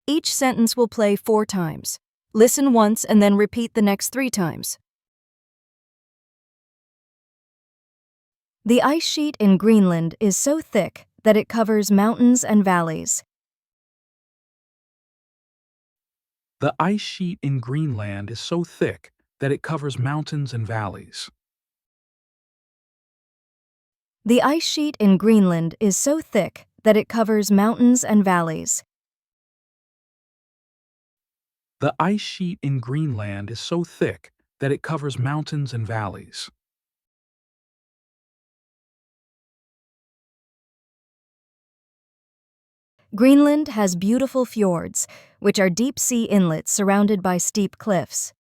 Each sentence will play 4 times. Listen once and then repeat the next 3 times. The ice sheet in Greenland is so thick that it covers mountains and valleys. The ice sheet in Greenland is so thick that it covers mountains and valleys. The ice sheet in Greenland is so thick that it covers mountains and valleys. The ice sheet in Greenland is so thick that it covers mountains and valleys. Greenland has beautiful fjords, which are deep-sea inlets surrounded by steep cliffs.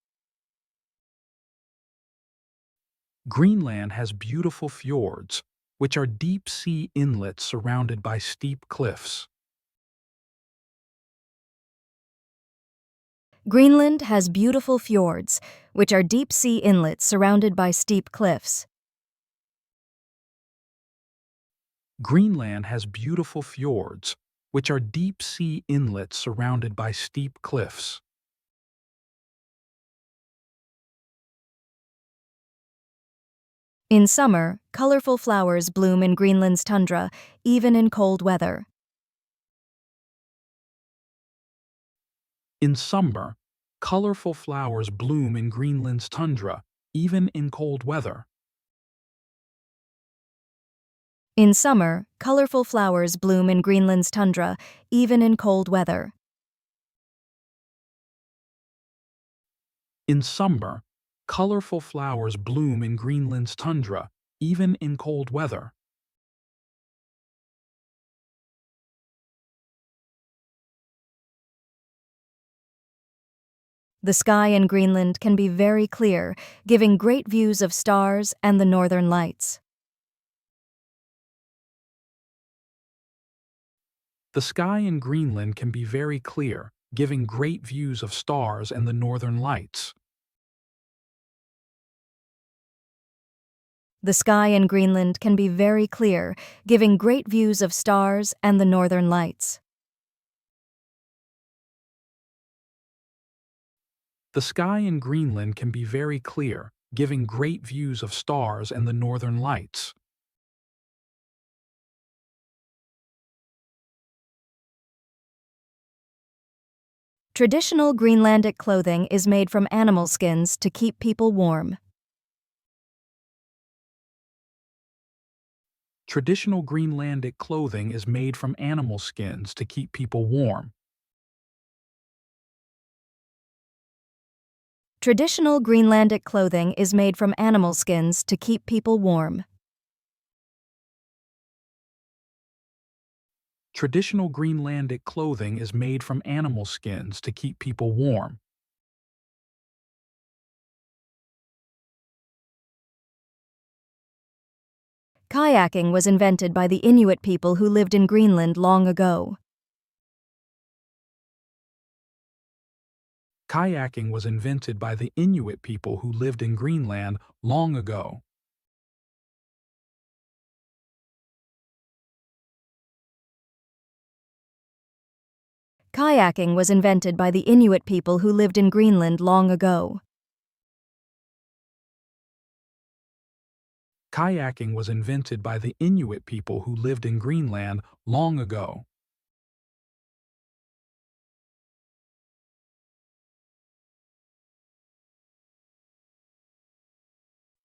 Greenland has beautiful fjords, which are deep-sea inlets surrounded by steep cliffs. Greenland has beautiful fjords, which are deep-sea inlets surrounded by steep cliffs. Greenland has beautiful fjords, which are deep-sea inlets surrounded by steep cliffs. In summer, colorful flowers bloom in Greenland's tundra, even in cold weather. In summer, colorful flowers bloom in Greenland's tundra, even in cold weather. In summer, colorful flowers bloom in Greenland's tundra, even in cold weather. In summer, colorful flowers bloom in Greenland's tundra, even in cold weather. The sky in Greenland can be very clear, giving great views of stars and the northern lights. The sky in Greenland can be very clear, giving great views of stars and the northern lights. The sky in Greenland can be very clear, giving great views of stars and the northern lights. The sky in Greenland can be very clear, giving great views of stars and the northern lights. Traditional Greenlandic clothing is made from animal skins to keep people warm. Traditional Greenlandic clothing is made from animal skins to keep people warm. Traditional Greenlandic clothing is made from animal skins to keep people warm. Traditional Greenlandic clothing is made from animal skins to keep people warm. Kayaking was invented by the Inuit people who lived in Greenland long ago. Kayaking was invented by the Inuit people who lived in Greenland long ago. Kayaking was invented by the Inuit people who lived in Greenland long ago. Kayaking was invented by the Inuit people who lived in Greenland long ago.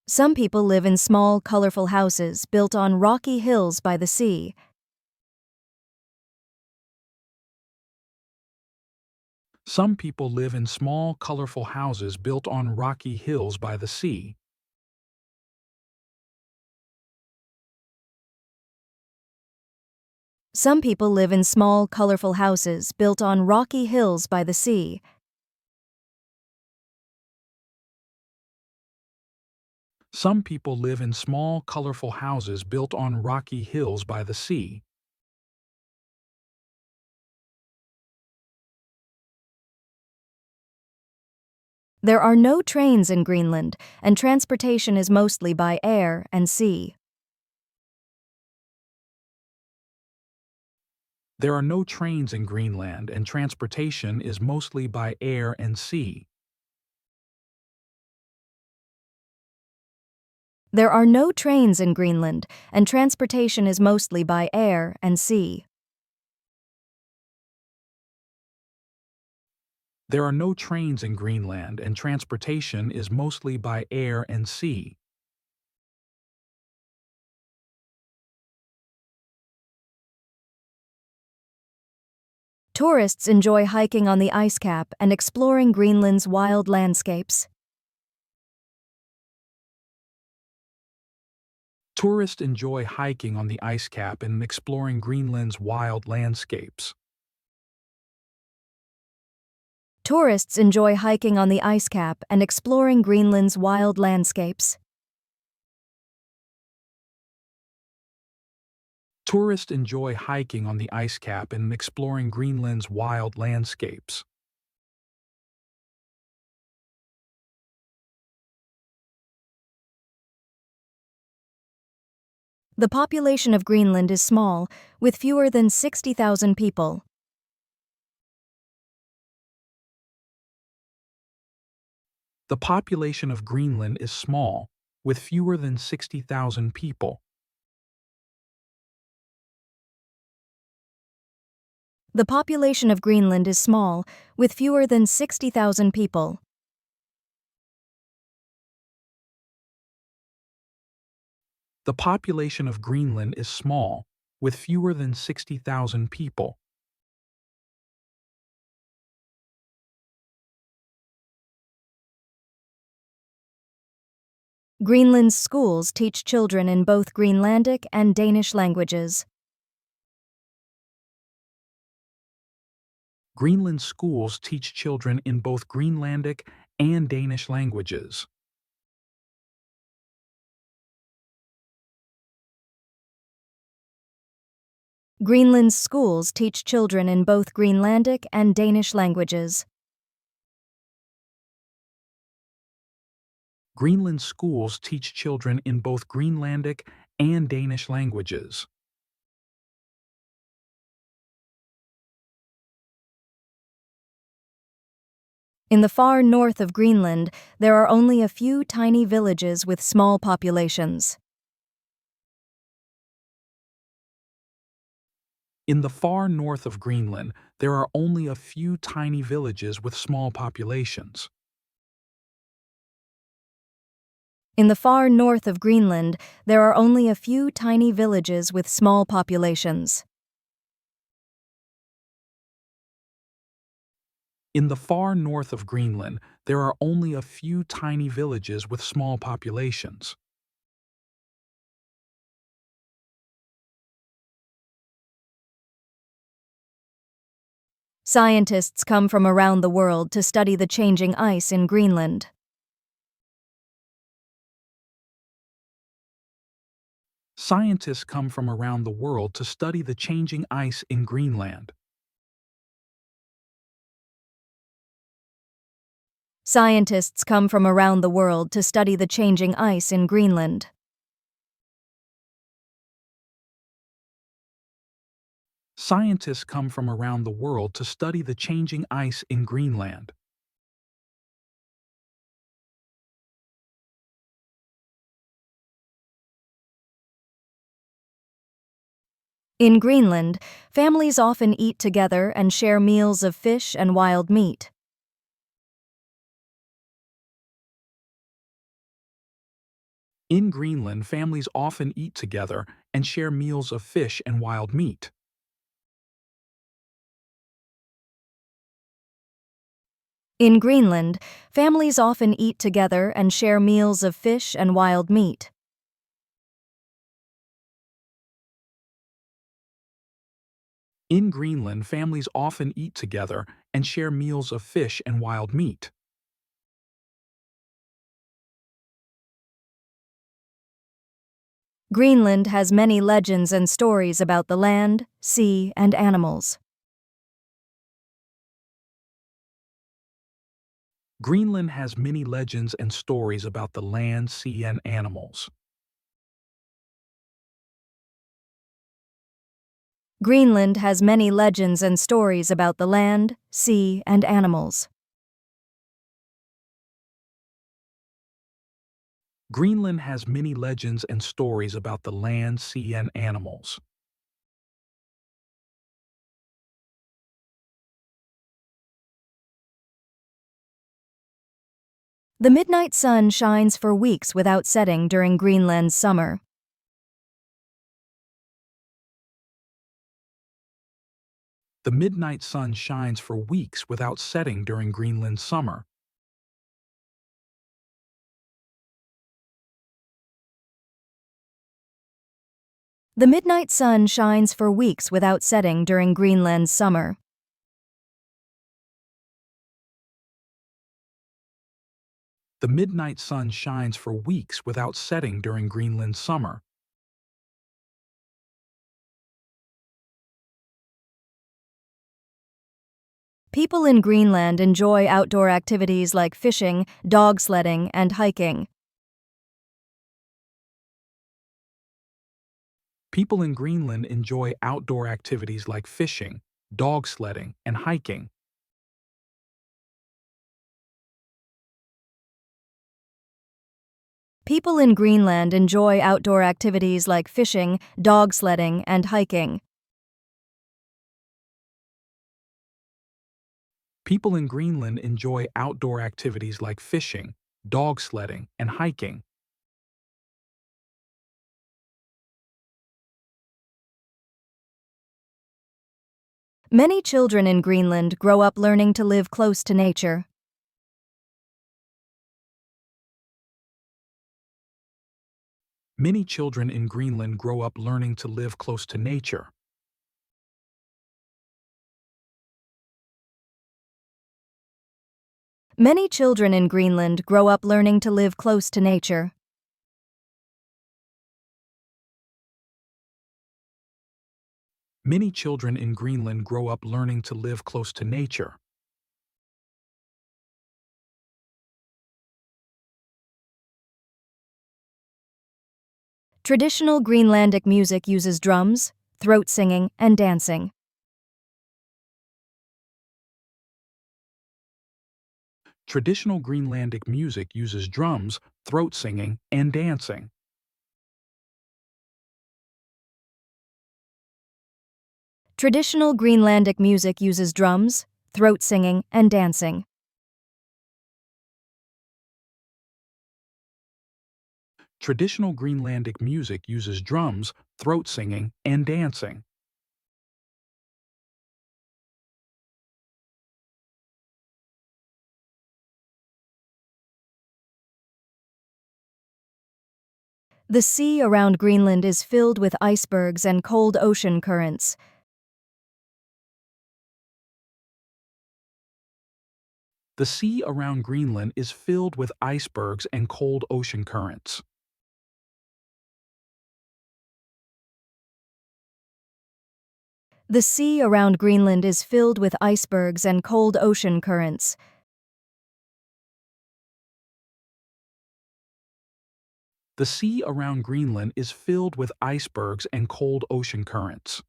Some people live in small, colorful houses built on rocky hills by the sea. Some people live in small, colorful houses built on rocky hills by the sea. Some people live in small, colorful houses built on rocky hills by the sea. Some people live in small, colorful houses built on rocky hills by the sea. There are no trains in Greenland, and transportation is mostly by air and sea. There are no trains in Greenland, and transportation is mostly by air and sea. There are no trains in Greenland, and transportation is mostly by air and sea. There are no trains in Greenland, and transportation is mostly by air and sea. Tourists enjoy hiking on the ice cap and exploring Greenland's wild landscapes. Tourists enjoy hiking on the ice cap and exploring Greenland's wild landscapes. Tourists enjoy hiking on the ice cap and exploring Greenland's wild landscapes. Tourists enjoy hiking on the ice cap and exploring Greenland's wild landscapes. The population of Greenland is small, with fewer than 60,000 people. The population of Greenland is small, with fewer than 60,000 people. The population of Greenland is small, with fewer than 60,000 people. The population of Greenland is small, with fewer than 60,000 people. Greenland's schools teach children in both Greenlandic and Danish languages. Greenland schools teach children in both Greenlandic and Danish languages. Greenland's schools teach children in both Greenlandic and Danish languages. Greenland schools teach children in both Greenlandic and Danish languages. In the far north of Greenland, there are only a few tiny villages with small populations. In the far north of Greenland, there are only a few tiny villages with small populations. In the far north of Greenland, there are only a few tiny villages with small populations. In the far north of Greenland, there are only a few tiny villages with small populations. Scientists come from around the world to study the changing ice in Greenland. Scientists come from around the world to study the changing ice in Greenland. Scientists come from around the world to study the changing ice in Greenland. Scientists come from around the world to study the changing ice in Greenland. In Greenland, families often eat together and share meals of fish and wild meat. In Greenland, families often eat together and share meals of fish and wild meat. In Greenland, families often eat together and share meals of fish and wild meat. In Greenland, families often eat together and share meals of fish and wild meat. Greenland has many legends and stories about the land, sea, and animals. Greenland has many legends and stories about the land, sea, and animals. Greenland has many legends and stories about the land, sea, and animals. Greenland has many legends and stories about the land, sea, and animals. The midnight sun shines for weeks without setting during Greenland's summer. The midnight sun shines for weeks without setting during Greenland's summer. The midnight sun shines for weeks without setting during Greenland's summer. The midnight sun shines for weeks without setting during Greenland's summer. People in Greenland enjoy outdoor activities like fishing, dog sledding, and hiking. People in Greenland enjoy outdoor activities like fishing, dog sledding, and hiking. People in Greenland enjoy outdoor activities like fishing, dog sledding, and hiking. People in Greenland enjoy outdoor activities like fishing, dog sledding, and hiking. Many children in Greenland grow up learning to live close to nature. Many children in Greenland grow up learning to live close to nature. Many children in Greenland grow up learning to live close to nature. Many children in Greenland grow up learning to live close to nature. Traditional Greenlandic music uses drums, throat singing, and dancing. Traditional Greenlandic music uses drums, throat singing, and dancing. Traditional Greenlandic music uses drums, throat singing, and dancing. Traditional Greenlandic music uses drums, throat singing, and dancing. The sea around Greenland is filled with icebergs and cold ocean currents. The sea around Greenland is filled with icebergs and cold ocean currents. The sea around Greenland is filled with icebergs and cold ocean currents. The sea around Greenland is filled with icebergs and cold ocean currents.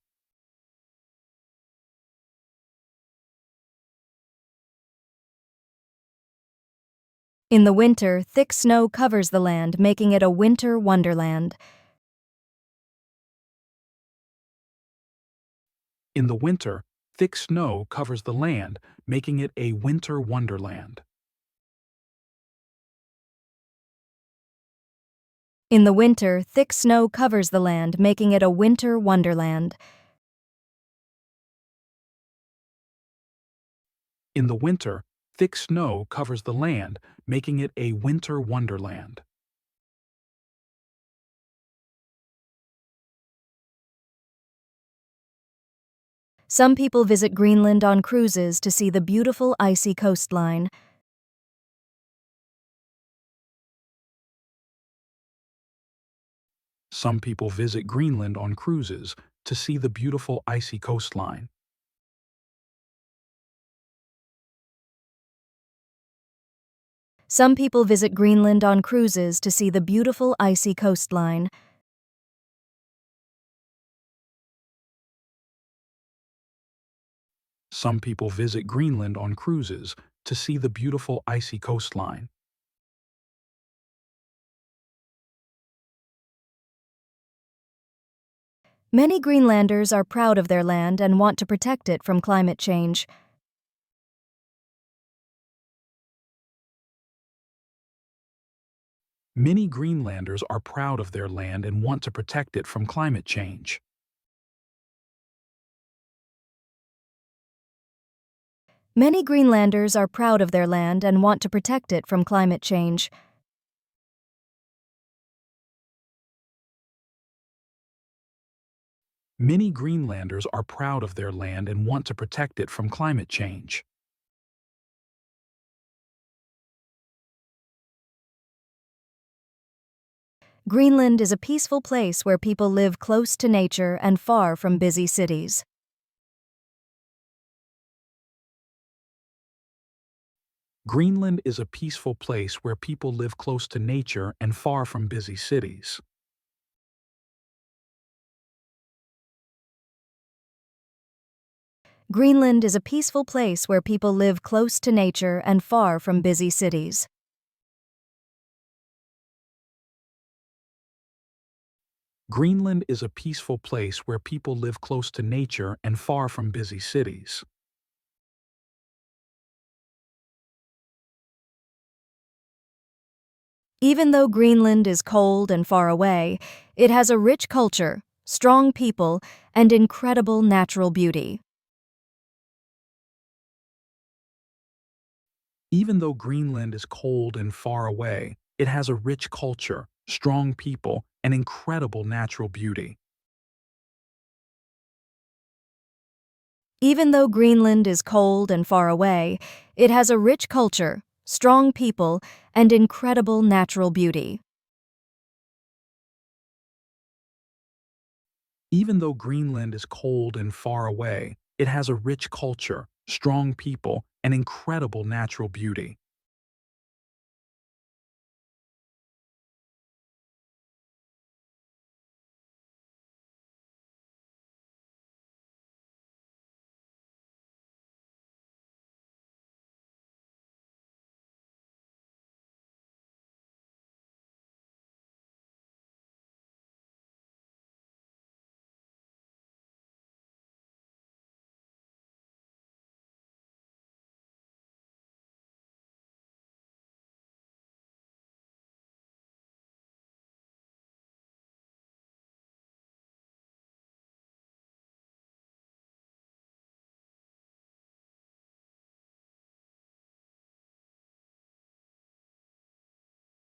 In the winter, thick snow covers the land, making it a winter wonderland. In the winter, thick snow covers the land, making it a winter wonderland. In the winter, thick snow covers the land, making it a winter wonderland. In the winter, thick snow covers the land, making it a winter wonderland. Some people visit Greenland on cruises to see the beautiful icy coastline. Some people visit Greenland on cruises to see the beautiful icy coastline. Some people visit Greenland on cruises to see the beautiful icy coastline. Some people visit Greenland on cruises to see the beautiful icy coastline. Many Greenlanders are proud of their land and want to protect it from climate change. Many Greenlanders are proud of their land and want to protect it from climate change. Many Greenlanders are proud of their land and want to protect it from climate change. Many Greenlanders are proud of their land and want to protect it from climate change. Greenland is a peaceful place where people live close to nature and far from busy cities. Greenland is a peaceful place where people live close to nature and far from busy cities. Greenland is a peaceful place where people live close to nature and far from busy cities. Greenland is a peaceful place where people live close to nature and far from busy cities. Even though Greenland is cold and far away, it has a rich culture, strong people, and incredible natural beauty. Even though Greenland is cold and far away, it has a rich culture, strong people, and incredible natural beauty. Even though Greenland is cold and far away, it has a rich culture, strong people, and incredible natural beauty. Even though Greenland is cold and far away, it has a rich culture, strong people, and incredible natural beauty.